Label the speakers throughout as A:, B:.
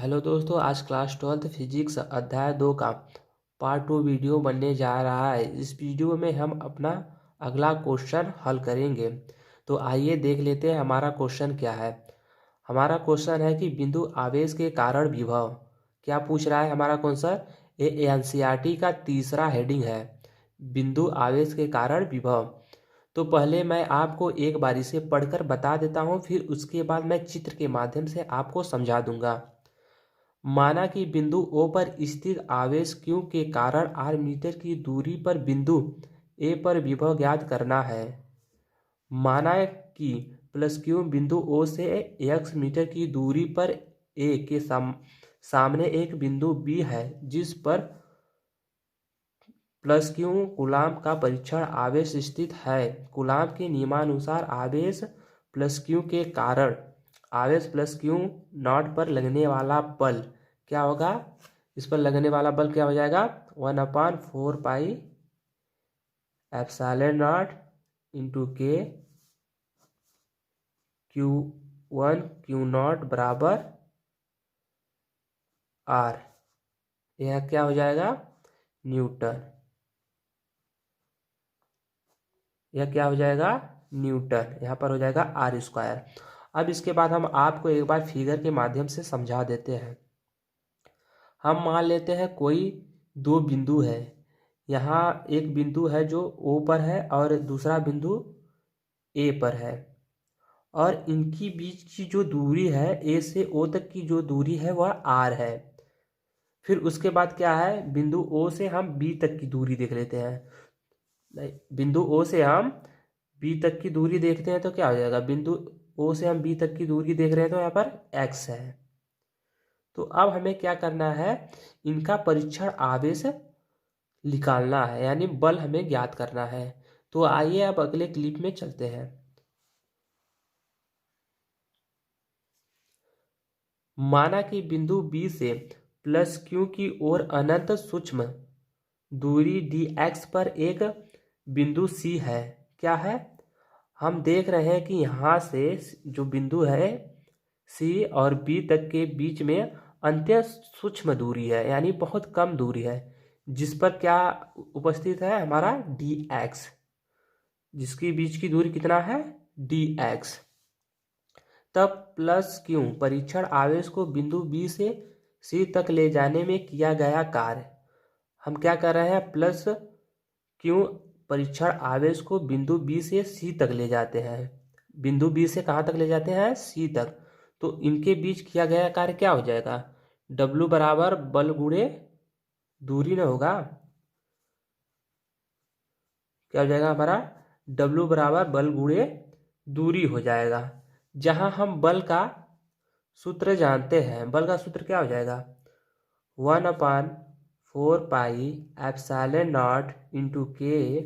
A: Hello दोस्तों, आज class 12 physics अध्याय 2 का पार्ट 2 वीडियो बनने जा रहा है। इस वीडियो में हम अपना अगला क्वेश्चन हल करेंगे। तो आइए देख लेते हैं हमारा क्वेश्चन क्या है। हमारा क्वेश्चन है कि बिंदु आवेश के कारण विभव। क्या पूछ रहा है हमारा क्वेश्चन? ये एनसीईआरटी का तीसरा हेडिंग है, बिंदु आवेश के कारण विभव। तो पहले मैं आपको एक बारी से पढ़कर बता देता हूँ, फिर उसके बाद मैं चित्र के माध्यम से आपको समझा दूंगा। माना कि बिंदु O पर स्थित आवेश Q के कारण r मीटर की दूरी पर बिंदु A पर विभव ज्ञात करना है। माना कि प्लस Q बिंदु O से x मीटर की दूरी पर A के सामने एक बिंदु B है जिस पर प्लस Q कूलाम का परीक्षण आवेश स्थित है। कूलाम के नियमानुसार आवेश प्लस Q के कारण आवेश प्लस Q नॉट पर लगने वाला बल क्या होगा? इस पर लगने वाला बल क्या हो जाएगा? 1/4 पाई एप्सिलॉन नॉट इंटू के Q1 Q नॉट बराबर R। यह क्या हो जाएगा? न्यूटन। यह क्या हो जाएगा? न्यूटन। यहाँ पर हो जाएगा R²। अब इसके बाद हम आपको एक बार फिगर के माध्यम से समझा देते हैं। हम मान लेते हैं कोई दो बिंदु है। यहाँ एक बिंदु है जो O पर है और दूसरा बिंदु A पर है, और इनकी बीच की जो दूरी है A से O तक की जो दूरी है वह R है। फिर उसके बाद क्या है, बिंदु O से हम B तक की दूरी देख लेते हैं। नहीं, बिंदु O से हम B तक की दूरी देखते हैं तो क्या हो जाएगा? बिंदु O से हम B तक की दूरी देख रहे हैं तो यहाँ पर x है। तो अब हमें क्या करना है, इनका परीक्षण आवेश निकालना है, यानी बल हमें ज्ञात करना है। तो आइए अब अगले क्लिप में चलते हैं। माना कि बिंदु B से प्लस Q की ओर अनंत सूक्ष्म दूरी dx पर एक बिंदु C है। क्या है? हम देख रहे हैं कि यहाँ से जो बिंदु है C और B तक के बीच में अत्यंत सूक्ष्म दूरी है, यानी बहुत कम दूरी है, जिस पर क्या उपस्थित है? हमारा dx, जिसकी बीच की दूरी कितना है? dx। तब प्लस Q परीक्षण आवेश को बिंदु B से C तक ले जाने में किया गया कार्य। हम क्या कर रहे हैं? प्लस Q परीक्षण आवेश को बिंदु B से C तक ले जाते हैं। बिंदु B से कहाँ तक ले जाते हैं? C तक। तो इनके बीच किया गया कार्य क्या हो जाएगा? W बराबर बल गुणे दूरी न होगा? क्या हो जाएगा हमारा? W बराबर बल गुणे दूरी हो जाएगा। जहां हम बल का सूत्र जानते हैं, बल का सूत्र क्या हो जाएगा? 1/4 पाई एप्सिलॉन नॉट इंटू के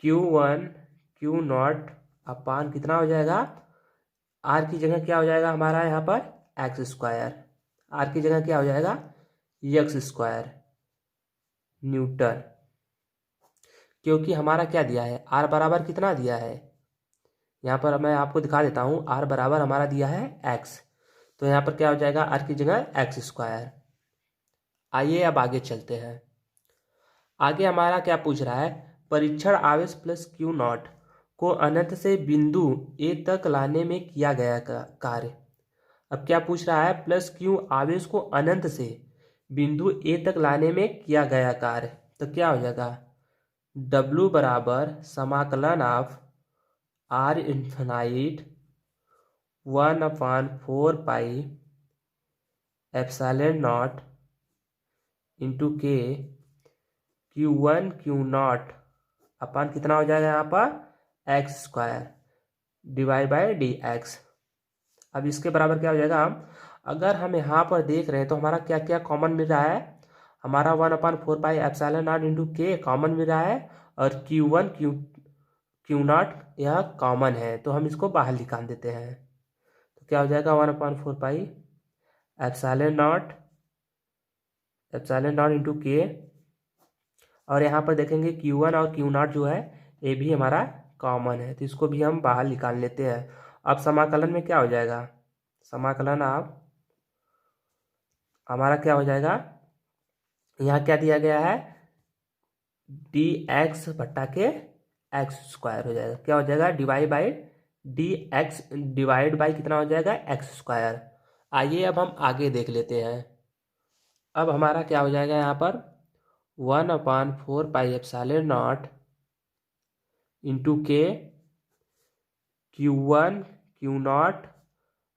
A: Q1 Q नॉट अपान कितना हो जाएगा? R की जगह क्या हो जाएगा हमारा यहाँ पर? x²। R की जगह क्या हो जाएगा? x²। न्यूटन। क्योंकि हमारा क्या दिया है? R बराबर कितना दिया है? यहाँ पर मैं आपको दिखा देता हूँ। R बराबर हमारा दिया है x, तो यहाँ पर क्या हो जाएगा? R की जगह x²। आइए अब आगे चलते हैं। आगे हमारा क्या पूछ रहा है? परीक्षण आवेश प्लस Q नॉट को अनंत से बिंदु A तक लाने में किया गया कार्य। अब क्या पूछ रहा है? प्लस Q आवेश को अनंत से बिंदु A तक लाने में किया गया कार्य। तो क्या हो जाएगा? W बराबर समाकलन of R infinite 1/4 pi epsilon naught into के Q1 Q नॉट अपान कितना हो जाएगा यहाँ पर? x² divide by dx। अब इसके बराबर क्या हो जाएगा? अगर हम यहाँ पर देख रहे हैं तो हमारा क्या क्या कॉमन मिल रहा है? हमारा 1/4 पाई एप्सिलॉन नॉट इंटू के कॉमन मिल रहा है, और Q1 Q नॉट यह कॉमन है, तो हम इसको बाहर निकाल देते हैं। तो क्या हो जाएगा? 1/4 पाई एप्सिलॉन नॉट इंटू के, और यहाँ पर देखेंगे Q1 और Q नॉट जो है ये भी हमारा कॉमन है, तो इसको भी हम बाहर निकाल लेते हैं। अब समाकलन में क्या हो जाएगा? समाकलन आप हमारा क्या हो जाएगा, यहाँ क्या दिया गया है, डी एक्स बट्टा के एक्स स्क्वायर हो जाएगा। क्या हो जाएगा, divide by D x divide by कितना हो जाएगा, एक्स स्क्वायर। आइए अब हम आगे देख लेते हैं। अब हमारा क्या हो जाएगा यहाँ पर, 1/4 पाई एप्सिलॉन नॉट इंटू के Q1 Q0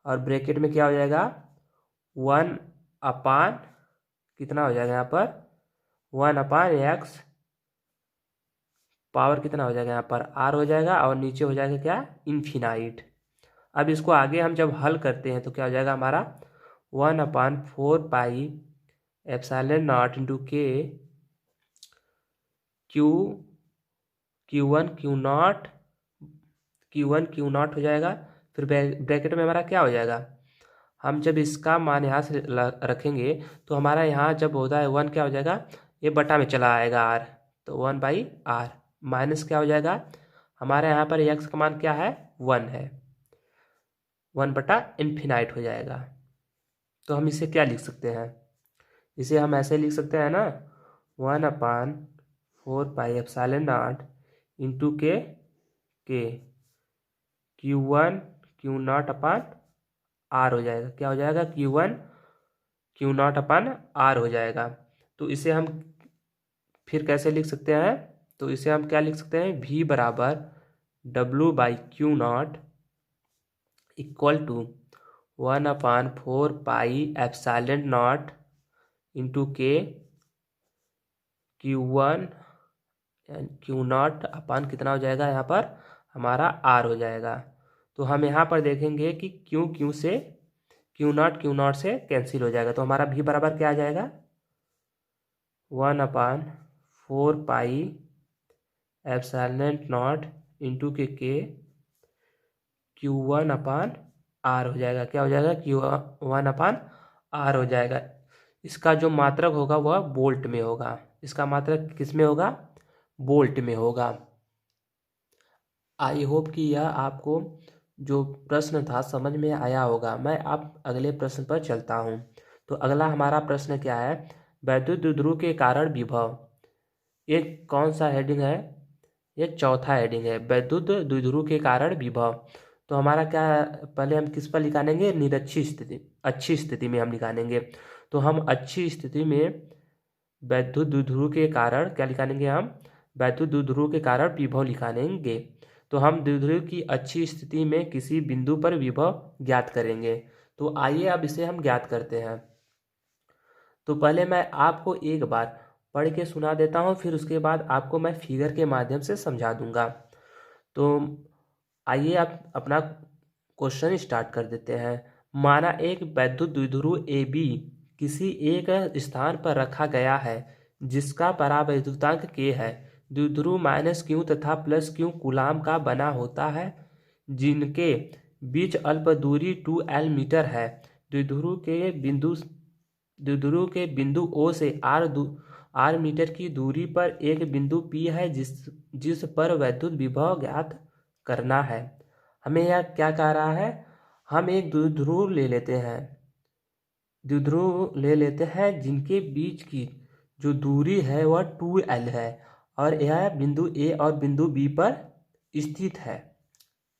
A: और ब्रैकेट में क्या हो जाएगा, 1 कितना हो जाएगा यहाँ पर, 1/x पावर कितना हो जाएगा यहाँ पर r हो जाएगा, और नीचे हो जाएगा क्या, इन्फिनाइट। अब इसको आगे हम जब हल करते हैं तो क्या हो जाएगा हमारा, 1/4 पाई एप्सिलॉन नॉट इंटू के Q1 Q0 हो जाएगा। फिर ब्रैकेट में हमारा क्या हो जाएगा, हम जब इसका मान यहाँ से रखेंगे तो हमारा यहाँ जब होता है 1 क्या हो जाएगा, ये बटा में चला आएगा r, तो 1/r माइनस क्या हो जाएगा, हमारे यहाँ पर x का मान क्या है, 1 है, 1/इन्फिनाइट हो जाएगा। तो हम इसे क्या लिख सकते हैं, इसे हम ऐसे लिख सकते हैं ना, 1/4 पाई एप्सिलॉन नॉट इंटू के Q1 Q0 अपन r हो जाएगा। क्या हो जाएगा, Q1 Q0 अपन r हो जाएगा। तो इसे हम फिर कैसे लिख सकते हैं, तो इसे हम क्या लिख सकते हैं, v बराबर W/Q0 equal to 1/4 pi epsilon naught into के Q1 Q0 अपन कितना हो जाएगा, यहाँ पर हमारा r हो जाएगा। तो हम यहाँ पर देखेंगे कि Q से Q0 से कैंसिल हो जाएगा, तो हमारा v बराबर क्या आ जाएगा, 1/4 पाई एप्सिलॉन नॉट इंटू के Q1/r हो जाएगा। क्या हो जाएगा, Q1/r हो जाएगा। इसका जो मात्रक होगा वह वोल्ट में होगा, इसका मात्रक किस में होगा, वोल्ट में होगा। आई होप कि यह आपको जो प्रश्न था समझ में आया होगा। मैं अब अगले प्रश्न पर चलता हूँ। तो अगला हमारा प्रश्न क्या है, वैद्युत द्विध्रुव के कारण विभव। ये कौन सा हेडिंग है, ये चौथा हेडिंग है, वैद्युत द्विध्रुव के कारण विभव। तो हमारा क्या, पहले हम किस पर निकालेंगे, निरक्षी स्थिति, अच्छी स्थिति में हम निकालेंगे। तो हम अच्छी स्थिति में वैद्युत द्विध्रुव के कारण क्या निकालेंगे, हम वैद्युत द्विध्रुव के कारण विभव निकालेंगे। तो हम द्विध्रुव की अच्छी स्थिति में किसी बिंदु पर विभव ज्ञात करेंगे। तो आइए अब इसे हम ज्ञात करते हैं। तो पहले मैं आपको एक बार पढ़ के सुना देता हूँ, फिर उसके बाद आपको मैं फिगर के माध्यम से समझा दूंगा। तो आइए आप अपना क्वेश्चन स्टार्ट कर देते हैं। माना एक वैद्युत द्विध्रुव ए बी किसी एक स्थान पर रखा गया है जिसका परावैद्युतांक k है। द्विध्रुव -q तथा +q कूलाम का बना होता है, जिनके बीच अल्प दूरी 2l मीटर है। द्विध्रुव के बिंदु O से r मीटर की दूरी पर एक बिंदु P है जिस पर वैद्युत विभव ज्ञात करना है। हमें यह क्या कह रहा है, हम एक द्विध्रुव ले लेते हैं जिनके बीच की जो दूरी है वह 2l है, और यह बिंदु A और बिंदु B पर स्थित है।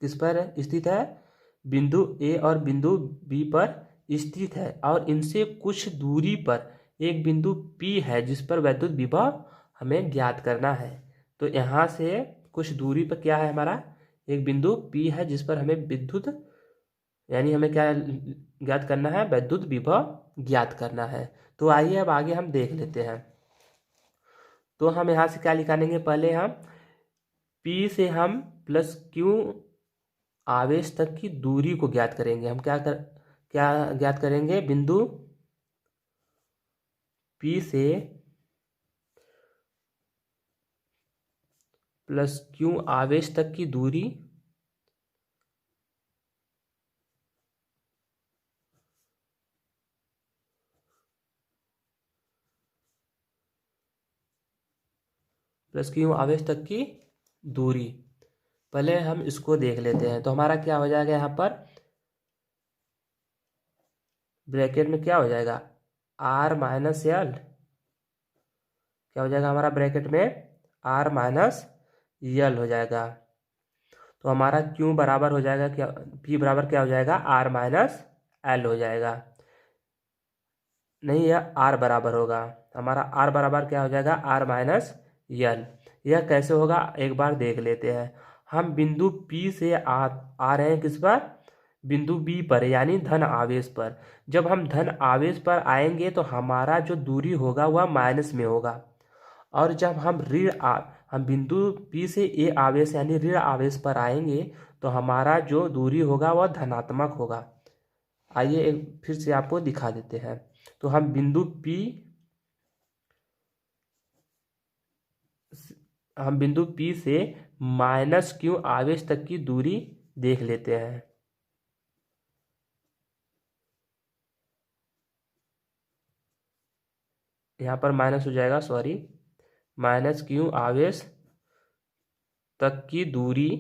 A: किस पर स्थित है, बिंदु A और बिंदु B पर स्थित है, और इनसे कुछ दूरी पर एक बिंदु P है जिस पर वैद्युत विभव हमें ज्ञात करना है। तो यहाँ से कुछ दूरी पर क्या है, हमारा एक बिंदु P है जिस पर हमें विद्युत यानी हमें क्या ज्ञात करना है, वैद्युत विभव ज्ञात करना है। तो आइए अब आगे हम देख लेते हैं। तो हम यहाँ से क्या निकालेंगे, पहले हम P से हम +q आवेश तक की दूरी को ज्ञात करेंगे। हम क्या ज्ञात करेंगे, बिंदु P से +q आवेश तक की दूरी +q आवेश तक की दूरी, पहले हम इसको देख लेते हैं। तो हमारा क्या हो जाएगा, यहाँ पर ब्रैकेट में क्या हो जाएगा, आर माइनस एल, क्या हो जाएगा हमारा ब्रैकेट में आर माइनस यल हो जाएगा। तो हमारा क्यू बराबर हो जाएगा क्या, पी बराबर क्या हो जाएगा आर माइनस एल हो जाएगा। नहीं, यह आर बराबर होगा, हमारा आर बराबर क्या हो जाएगा आर माइनस यल। यह कैसे होगा एक बार देख लेते हैं। हम बिंदु पी से आ रहे हैं किस पर, बिंदु बी पर, यानी धन आवेश पर। जब हम धन आवेश पर आएंगे तो हमारा जो दूरी होगा वह माइनस में होगा, और जब हम बिंदु पी से ए आवेश यानी ऋण आवेश पर आएंगे तो हमारा जो दूरी होगा वह धनात्मक होगा। आइए एक फिर से आपको दिखा देते हैं। तो हम बिंदु पी से माइनस क्यू आवेश तक की दूरी देख लेते हैं। यहाँ पर माइनस हो जाएगा, सॉरी, माइनस क्यू आवेश तक की दूरी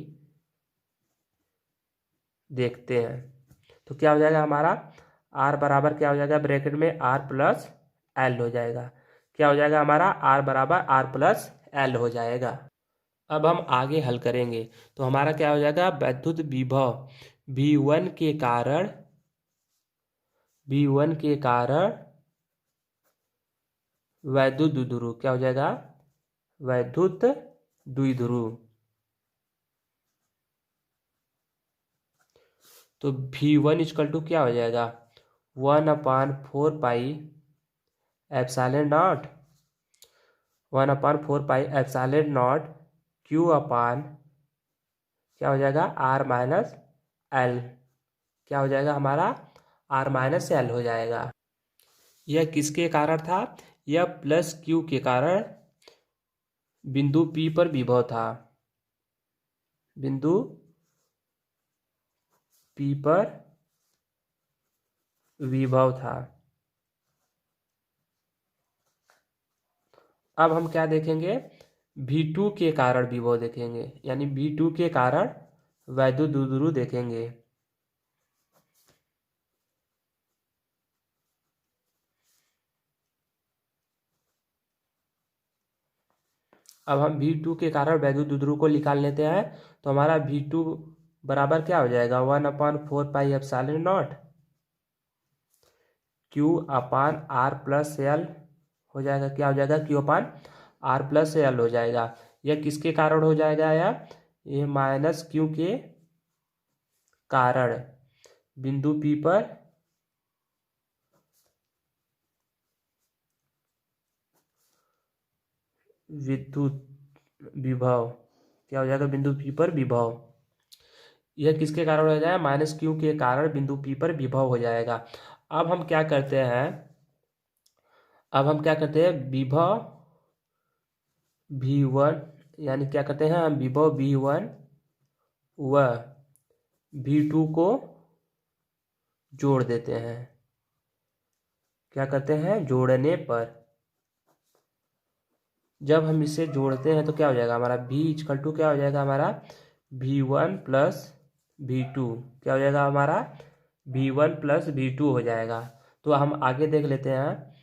A: देखते हैं। तो क्या हो जाएगा हमारा आर बराबर क्या हो जाएगा ब्रैकेट में आर प्लस एल हो जाएगा। क्या हो जाएगा हमारा आर बराबर आर प्लस एल हो जाएगा। अब हम आगे हल करेंगे तो हमारा क्या हो जाएगा वैद्युत विभव V1 के कारण वैद्युत द्विध्रुव, क्या हो जाएगा वैद्युत द्विध्रुव। तो V1 इक्वल टू क्या हो जाएगा 1/4 pi epsilon not, 1/4 pi epsilon not Q अपान क्या हो जाएगा R माइनस एल, क्या हो जाएगा हमारा R माइनस एल हो जाएगा। यह किसके कारण था, यह प्लस Q के कारण बिंदु P पर विभव था, बिंदु P पर विभव था। अब हम क्या देखेंगे V2 के कारण विभव देखेंगे, यानी V2 के कारण वैद्युत द्विध्रुव देखेंगे। अब हम V2 के कारण वैद्युत द्विध्रुव को निकाल लेते हैं। तो हमारा V2 बराबर क्या हो जाएगा 1/4 pi epsilon not Q upon R plus L हो जाएगा। क्या हो जाएगा Q अपान R प्लस एल हो जाएगा। यह किसके कारण हो जाएगा यार, ये माइनस Q के कारण बिंदु P पर विद्युत विभव, क्या हो जाएगा बिंदु P पर विभव। यह किसके कारण हो जाएगा माइनस Q के कारण बिंदु P पर विभव हो जाएगा। अब हम क्या करते हैं, विभव V1 यानी क्या करते हैं हम विभव V1 व V2 को जोड़ देते हैं। क्या करते हैं जोड़ने पर जब हम इसे जोड़ते हैं तो क्या हो जाएगा हमारा V इक्वल टू क्या हो जाएगा हमारा V1 प्लस V2, क्या हो जाएगा हमारा V1 प्लस V2 हो जाएगा। तो हम आगे देख लेते हैं,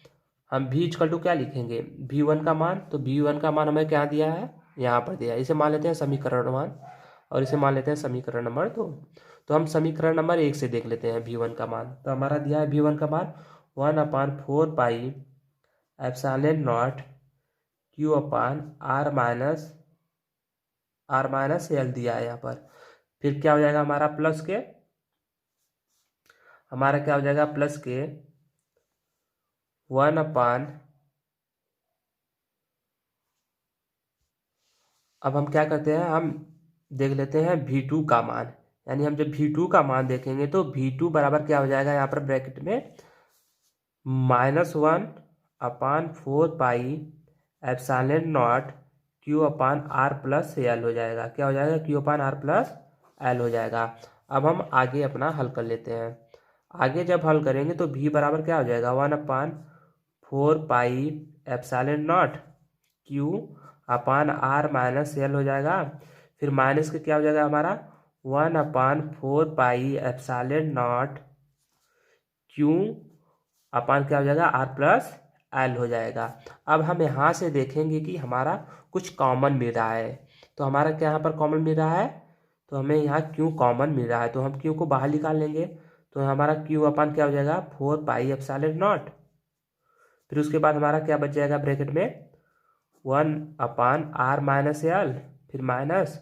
A: हम V इक्वल टू क्या लिखेंगे V1 का मान, तो V1 का मान हमें क्या दिया है यहाँ पर दिया है, इसे मान लेते हैं समीकरण 1 और इसे मान लेते हैं समीकरण नंबर 2। तो हम समीकरण नंबर 1 से देख लेते हैं V1 का मान। तो हमारा दिया है V1 का मान 1/4 pi epsilon not Q upon R minus L दिया है यहाँ पर। फिर क्या हो जाएगा हमारा प्लस के, हमारा क्या हो जाएगा प्लस के 1 अपान, अब हम क्या करते हैं हम देख लेते हैं V2 का मान, यानी हम जब V2 का मान देखेंगे तो V2 बराबर क्या हो जाएगा यहाँ पर ब्रैकेट में -1/4 pi epsilon not Q upon R plus L हो जाएगा। क्या हो जाएगा Q अपान R प्लस एल हो जाएगा। अब हम आगे अपना हल कर लेते हैं। आगे जब हल करेंगे तो V बराबर क्या हो जाएगा 1/4 pi epsilon not Q upon R minus L हो जाएगा। फिर माइनस के क्या हो जाएगा हमारा 1/4 पाई एप्सिलॉन नॉट Q अपान क्या हो जाएगा, आर प्लस एल हो जाएगा। अब हम यहाँ से देखेंगे कि हमारा कुछ कॉमन मिल रहा है। तो हमारा क्या यहाँ पर कॉमन मिल रहा है, तो हमें यहाँ क्यू कॉमन मिल रहा है, तो हम क्यू को बाहर निकाल लेंगे। तो हमारा क्यू अपान क्या हो जाएगा, 4πε0। फिर उसके बाद हमारा क्या बच जाएगा ब्रैकेट में, 1/r-l, फिर माइनस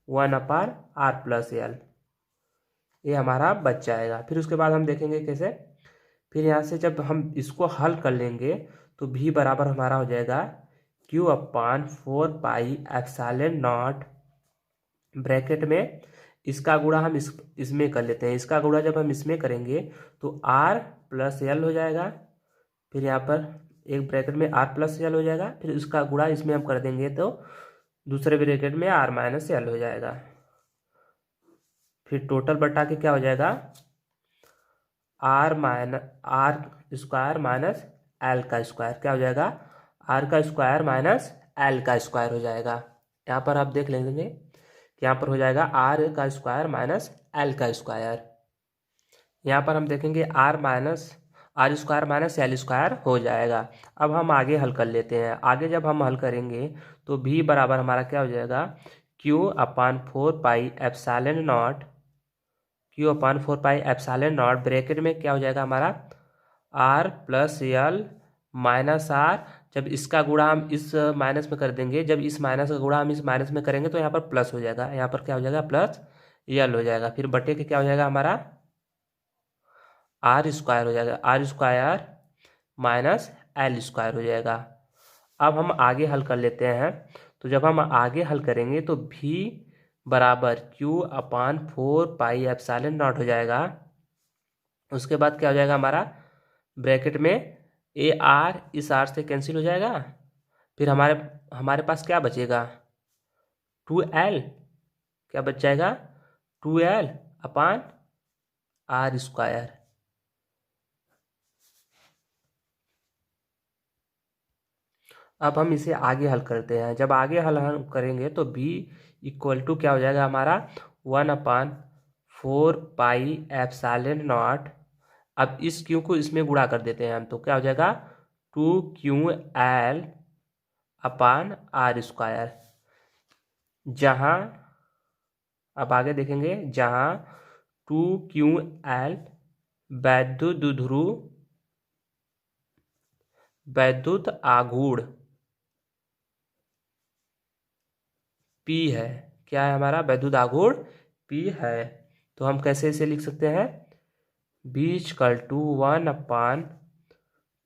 A: 1/r+l, ये हमारा बच जाएगा। फिर उसके बाद हम देखेंगे कैसे, फिर यहाँ से जब हम इसको हल कर लेंगे तो भी बराबर हमारा हो जाएगा q/4πε0 ब्रैकेट में, इसका गुणा हम इसमें कर लेते हैं। इसका गुणा जब हम इसमें करेंगे तो r+l हो जाएगा। फिर यहाँ पर एक ब्रैकेट में r+l हो जाएगा, फिर इसका गुणा इसमें हम कर देंगे तो दूसरे ब्रैकेट में r-l हो जाएगा। फिर टोटल बटा के क्या हो जाएगा, r² माइनस l का स्क्वायर, क्या हो जाएगा, r का स्क्वायर माइनस l का स्क्वायर हो जाएगा। यहाँ पर आप देख लेंगे कि यहाँ पर हो जाएगा r का स्क्वायर माइनस l का स्क्वायर। यहाँ पर हम देखेंगे r² माइनस l स्क्वायर हो जाएगा। अब हम आगे हल कर लेते हैं। आगे जब हम हल करेंगे तो भी बराबर हमारा क्या हो जाएगा, q/4πε0 ब्रैकेट में क्या हो जाएगा हमारा, r+l माइनस r। जब इसका गुणा हम इस माइनस में कर देंगे, जब इस माइनस का गुणा हम इस माइनस में करेंगे तो यहाँ पर प्लस हो जाएगा, यहाँ पर क्या हो जाएगा, +l हो जाएगा। फिर बटे के क्या हो जाएगा हमारा, r² हो जाएगा, r² माइनस l² हो जाएगा। अब हम आगे हल कर लेते हैं। तो जब हम आगे हल करेंगे तो भी बराबर q/4πε0 हो जाएगा। उसके बाद क्या हो जाएगा हमारा, ब्रैकेट में ar इस r से कैंसिल हो जाएगा। फिर हमारे पास क्या बचेगा, 2l, क्या बच जाएगा, 2l/r²। अब हम इसे आगे हल करते हैं। जब आगे हल करेंगे तो b इक्वल टू क्या हो जाएगा हमारा, 1/4πε0। अब इस q को इसमें गुणा कर देते हैं हम, तो क्या हो जाएगा, 2ql/r²। जहाँ अब आगे देखेंगे, जहाँ 2ql वैद्युत आघूर्ण P है। क्या है हमारा, वैद्युत आघूर्ण P है। तो हम कैसे इसे लिख सकते हैं, b =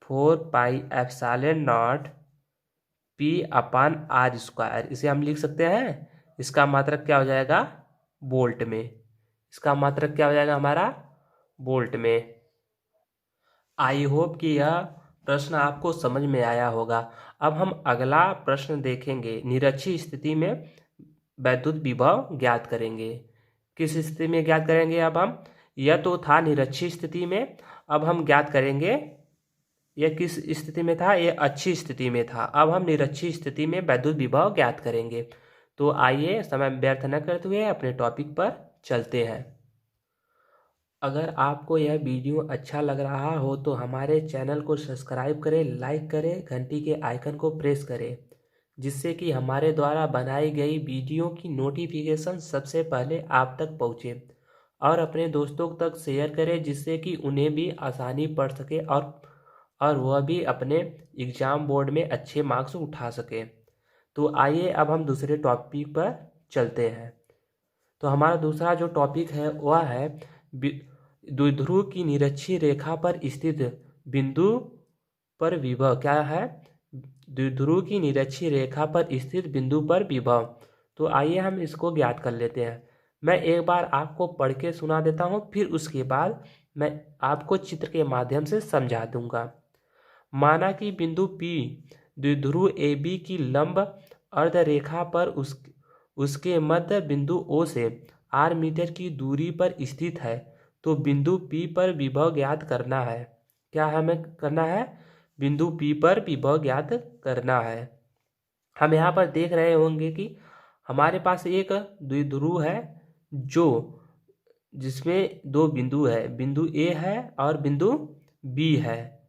A: 1/4πε0 P/r²। इसे हम लिख सकते हैं, इसका मात्रक क्या हो जाएगा, वोल्ट में। इसका मात्रक क्या हो जाएगा हमारा, वोल्ट में। आई होप कि यह प्रश्न आपको समझ में आया होगा। अब हम अगला प्रश्न देखेंगे, निरक्षीय स्थिति में वैद्युत विभव ज्ञात करेंगे। किस स्थिति में ज्ञात करेंगे, अब हम, यह तो था निरक्षीय स्थिति में, अब हम ज्ञात करेंगे, यह किस स्थिति में था, यह अच्छी स्थिति में था। अब हम निरक्षीय स्थिति में वैद्युत विभव ज्ञात करेंगे। तो आइए समय व्यर्थ न करते हुए अपने टॉपिक पर चलते हैं। अगर आपको यह वीडियो अच्छा लग रहा हो तो हमारे चैनल को सब्सक्राइब करें, लाइक करें, घंटी के आइकन को प्रेस करें, जिससे कि हमारे द्वारा बनाई गई वीडियो की नोटिफिकेशन सबसे पहले आप तक पहुंचे। और अपने दोस्तों तक शेयर करें, जिससे कि उन्हें भी आसानी पड़ सके और वह भी अपने एग्ज़ाम बोर्ड में अच्छे मार्क्स उठा सके। तो आइए अब हम दूसरे टॉपिक पर चलते हैं। तो हमारा दूसरा जो टॉपिक है वह है द्विध्रुव की निरक्षीय रेखा पर स्थित बिंदु पर विभव। क्या है, द्विध्रुव की निरक्षीय रेखा पर स्थित बिंदु पर विभव। तो आइए हम इसको ज्ञात कर लेते हैं। मैं एक बार आपको पढ़ के सुना देता हूँ, फिर उसके बाद मैं आपको चित्र के माध्यम से समझा दूंगा। माना कि बिंदु P द्विध्रुव AB की लंब अर्ध रेखा पर उसके मध्य बिंदु O से r मीटर की दूरी पर स्थित है। तो बिंदु P पर विभव ज्ञात करना है। क्या हमें करना है, बिंदु P पर विभव ज्ञात करना है। हम यहाँ पर देख रहे होंगे कि हमारे पास एक द्विध्रुव है जिसमें दो बिंदु है, बिंदु A है और बिंदु B है।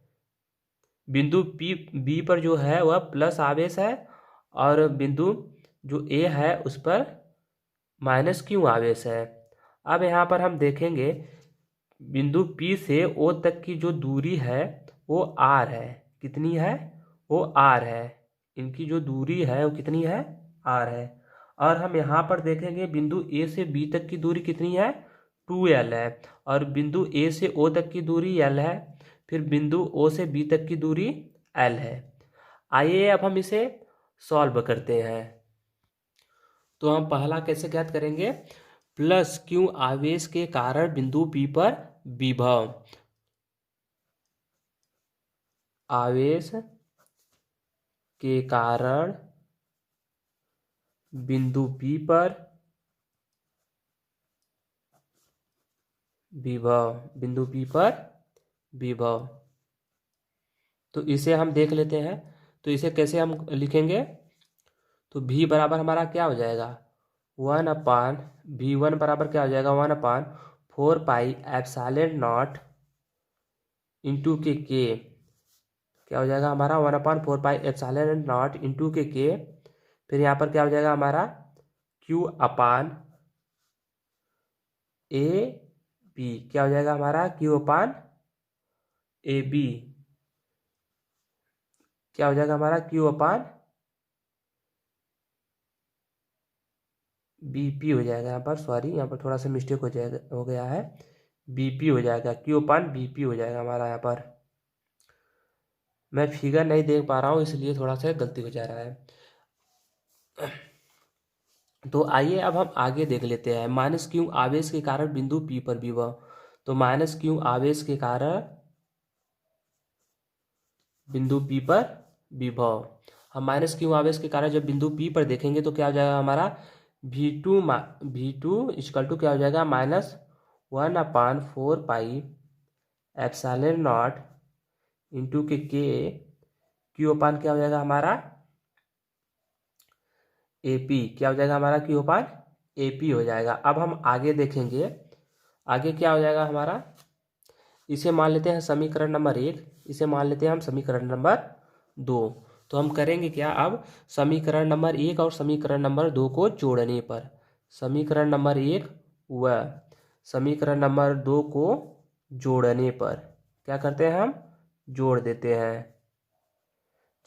A: बिंदु बी पर जो है वह प्लस आवेश है और बिंदु जो ए है उस पर माइनस क्यू आवेश है। अब यहाँ पर हम देखेंगे बिंदु पी से ओ तक की जो दूरी है वो आर है। कितनी है? वो आर है। इनकी जो दूरी है वो कितनी है? आर है। और हम यहाँ पर देखेंगे बिंदु ए से बी तक की दूरी कितनी है? 2l है। और बिंदु ए से ओ तक की दूरी l है। फिर बिंदु ओ से बी तक की दूरी l है। आइए अब हम इसे सॉल्व करते हैं। तो हम पहला कैसे ज्ञात करेंगे? प्लस क्यू आवेश के कारण बिंदु पी पर विभव, आवेश के कारण बिंदु पी पर विभव, बिंदु पी पर विभव। तो इसे हम देख लेते हैं। तो इसे कैसे हम लिखेंगे? तो v बराबर हमारा क्या हो जाएगा? 1/v1 बराबर क्या हो जाएगा? 1/4πε0 इंटू के क्या हो जाएगा हमारा? 1/4πε0 इंटू के। फिर यहाँ पर क्या हो जाएगा हमारा? Q/AB। क्या हो जाएगा हमारा? Q/AB। क्या हो जाएगा हमारा? Q/BP हो जाएगा। यहाँ पर सॉरी, यहाँ पर थोड़ा सा मिस्टेक हो गया है। BP हो जाएगा, Q/BP हो जाएगा हमारा। यहाँ पर मैं फिगर नहीं देख पा रहा हूँ इसलिए थोड़ा सा गलती हो जा रहा है। तो आइए अब हम आगे देख लेते हैं। माइनस क्यू आवेश के कारण बिंदु P पर विभव। तो माइनस क्यू आवेश के कारण बिंदु P पर विभव, हम माइनस क्यू आवेश के कारण जब बिंदु P पर देखेंगे तो क्या हो जाएगा हमारा? V2 इक्वल टू क्या हो जाएगा? -1/4πε0 इंटू के Q/, क्या हो जाएगा हमारा? AP। क्या हो जाएगा हमारा? Q/AP हो जाएगा। अब हम आगे देखेंगे, आगे क्या हो जाएगा हमारा? इसे मान लेते हैं समीकरण नंबर 1, इसे मान लेते हैं हम समीकरण नंबर 2। तो हम करेंगे क्या अब? समीकरण नंबर 1 और समीकरण नंबर 2 को जोड़ने पर, समीकरण नंबर 1 व समीकरण नंबर 2 को जोड़ने पर क्या करते हैं? हम जोड़ देते हैं।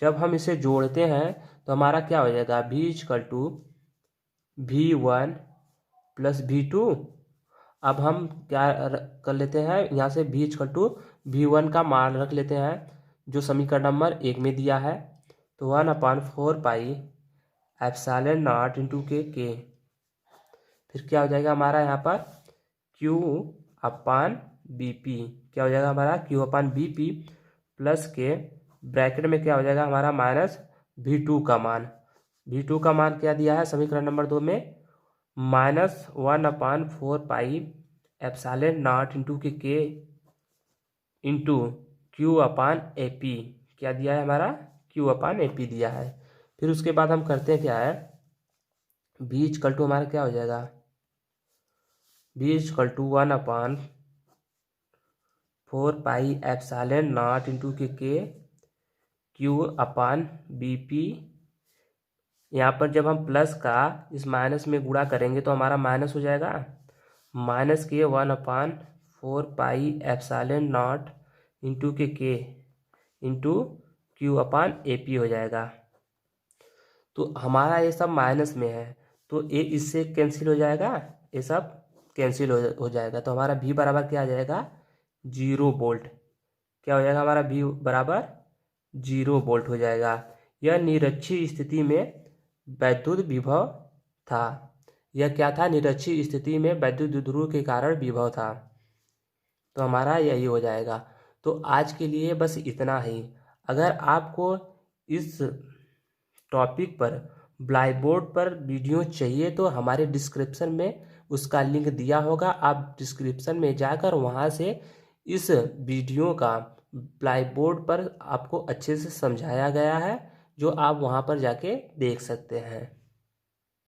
A: जब हम इसे जोड़ते हैं तो हमारा क्या हो जाएगा? V = V1 + V2। अब हम क्या कर लेते हैं? यहाँ से V = V1 का मान रख लेते हैं जो समीकरण नंबर 1 में दिया है। तो 1/4πε0 इंटू के। फिर क्या हो जाएगा हमारा यहाँ पर? Q/BP। क्या हो जाएगा हमारा? Q/BP प्लस के ब्रैकेट में क्या हो जाएगा हमारा? -V2 का मान। V2 का मान क्या दिया है समीकरण नंबर 2 में? -1/4πε0 इंटू के इंटू Q/AP। क्या दिया है हमारा? Q/AP दिया है। फिर उसके बाद हम करते हैं क्या है? V = हमारा क्या हो जाएगा? V = 1/4πε0 इंटू के Q/BP। यहाँ पर जब हम प्लस का इस माइनस में गुणा करेंगे तो हमारा माइनस हो जाएगा, माइनस के 1/4πε0 इंटू के इंटू Q/AP हो जाएगा। तो हमारा ये सब माइनस में है तो ये इससे कैंसिल हो जाएगा, ये सब कैंसिल हो जाएगा। तो हमारा V बराबर क्या आ जाएगा? 0 वोल्ट। क्या हो जाएगा हमारा? V बराबर 0 वोल्ट हो जाएगा। यह निरक्षीय स्थिति में वैद्युत विभव था। यह क्या था? निरक्षीय स्थिति में वैद्युत द्विध्रुव के कारण विभव था। तो हमारा यही हो जाएगा। तो आज के लिए बस इतना ही। अगर आपको इस टॉपिक पर ब्लैक बोर्ड पर वीडियो चाहिए तो हमारे डिस्क्रिप्शन में उसका लिंक दिया होगा। आप डिस्क्रिप्शन में जाकर वहाँ से इस वीडियो का ब्लैक बोर्ड पर आपको अच्छे से समझाया गया है जो आप वहाँ पर जाके देख सकते हैं।